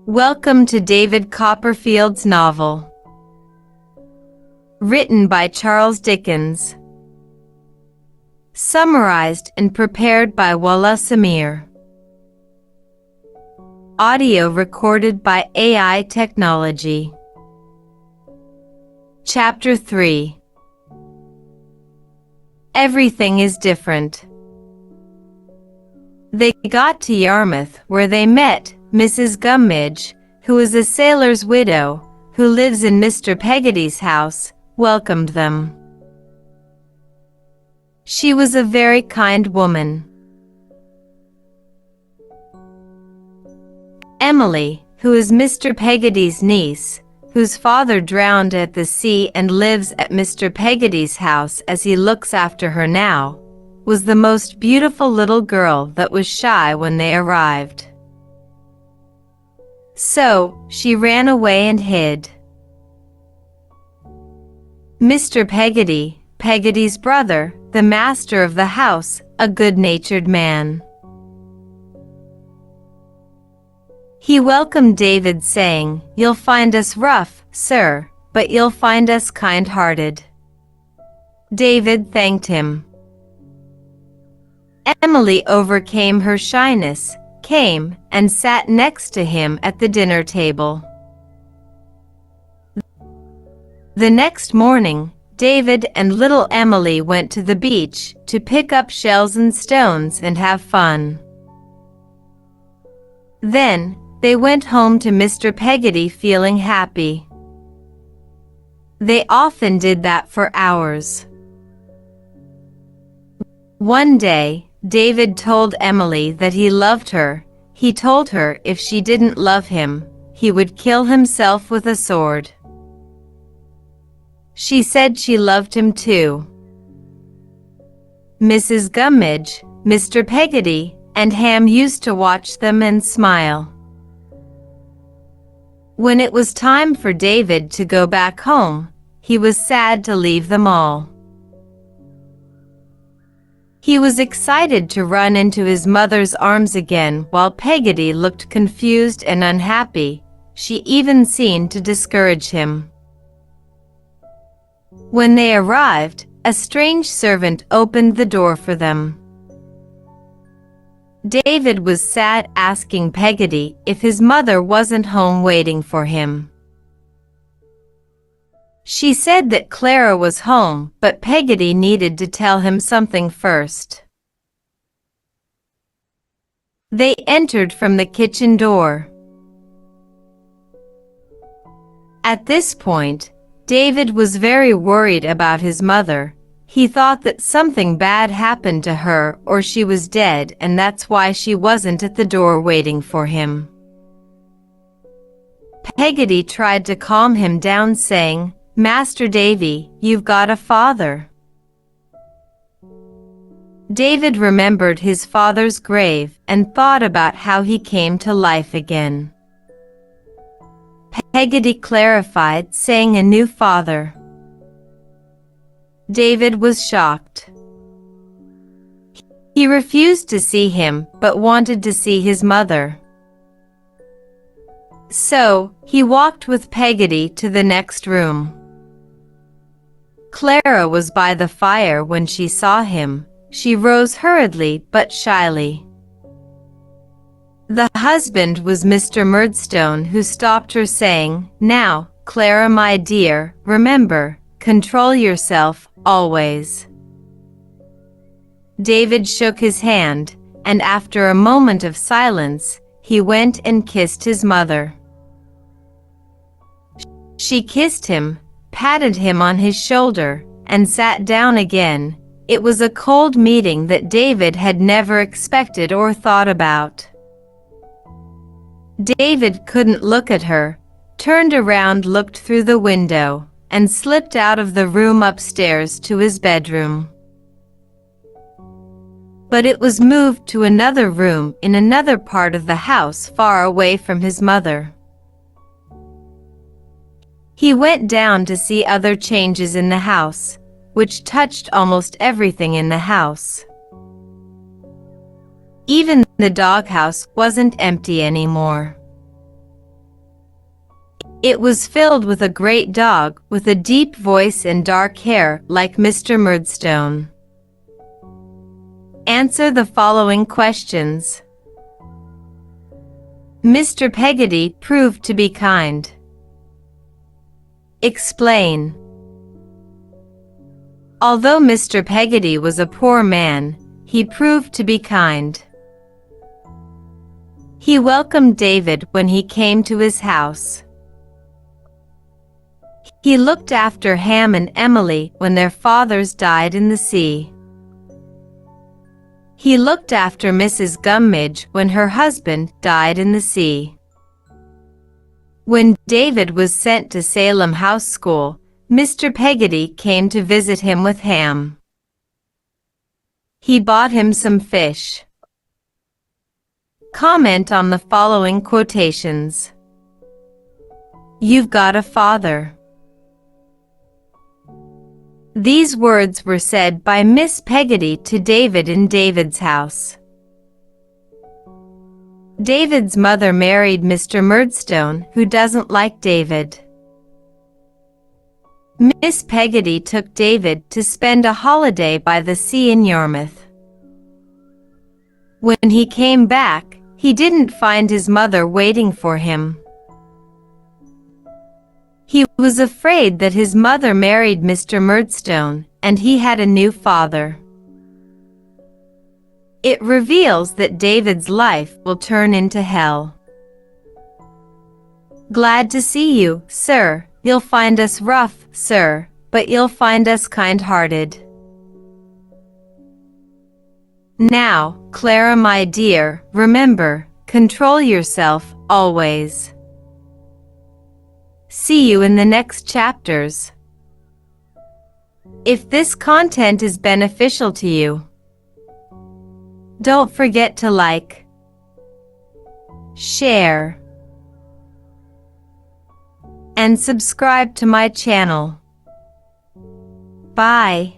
Welcome to David Copperfield's novel. Written by Charles Dickens. Summarized and prepared by Walaa Samir. Audio recorded by AI technology. Chapter 3. Everything is different. They got to Yarmouth, where they met Mrs. Gummidge, who is a sailor's widow, who lives in Mr. Peggotty's house, welcomed them. She was a very kind woman. Emily, who is Mr. Peggotty's niece, whose father drowned at the sea and lives at Mr. Peggotty's house as he looks after her now, was the most beautiful little girl that was shy when they arrived. So, she ran away and hid. Mr. Peggotty, Peggotty's brother, the master of the house, a good-natured man. He welcomed David, saying, "You'll find us rough, sir, but you'll find us kind-hearted." David thanked him. Emily overcame her shyness, came, and sat next to him at the dinner table. The next morning, David and little Emily went to the beach to pick up shells and stones and have fun. Then, they went home to Mr. Peggotty feeling happy. They often did that for hours. One day, David told Emily that he loved her. He told her if she didn't love him, he would kill himself with a sword. She said she loved him too. Mrs. Gummidge, Mr. Peggotty, and Ham used to watch them and smile. When it was time for David to go back home, he was sad to leave them all. He was excited to run into his mother's arms again, while Peggotty looked confused and unhappy. She even seemed to discourage him. When they arrived, a strange servant opened the door for them. David was sad, asking Peggotty if his mother wasn't home waiting for him. She said that Clara was home, but Peggotty needed to tell him something first. They entered from the kitchen door. At this point, David was very worried about his mother. He thought that something bad happened to her or she was dead, and that's why she wasn't at the door waiting for him. Peggotty tried to calm him down, saying, "Master Davy, you've got a father." David remembered his father's grave and thought about how he came to life again. Peggotty clarified, saying a new father. David was shocked. He refused to see him, but wanted to see his mother. So, he walked with Peggotty to the next room. Clara was by the fire when she saw him. She rose hurriedly but shyly. The husband was Mr. Murdstone, who stopped her, saying, "Now, Clara, my dear, remember, control yourself, always." David shook his hand, and after a moment of silence, he went and kissed his mother. She kissed him, patted him on his shoulder, and sat down again. It was a cold meeting that David had never expected or thought about. David couldn't look at her, turned around, looked through the window, and slipped out of the room upstairs to his bedroom. But it was moved to another room in another part of the house, far away from his mother. He went down to see other changes in the house, which touched almost everything in the house. Even the doghouse wasn't empty anymore. It was filled with a great dog with a deep voice and dark hair like Mr. Murdstone. Answer the following questions. Mr. Peggotty proved to be kind. Explain. Although Mr. Peggotty was a poor man, he proved to be kind. He welcomed David when he came to his house. He looked after Ham and Emily when their fathers died in the sea. He looked after Mrs. Gummidge when her husband died in the sea. When David was sent to Salem House School, Mr. Peggotty came to visit him with Ham. He bought him some fish. Comment on the following quotations. You've got a father. These words were said by Miss Peggotty to David in David's house. David's mother married Mr. Murdstone, who doesn't like David. Miss Peggotty took David to spend a holiday by the sea in Yarmouth. When he came back, he didn't find his mother waiting for him. He was afraid that his mother married Mr. Murdstone, and he had a new father. It reveals that David's life will turn into hell. Glad to see you, sir. You'll find us rough, sir, but you'll find us kind-hearted. Now, Clara, my dear, remember, control yourself, always. See you in the next chapters. If this content is beneficial to you, don't forget to like, share, and subscribe to my channel. Bye.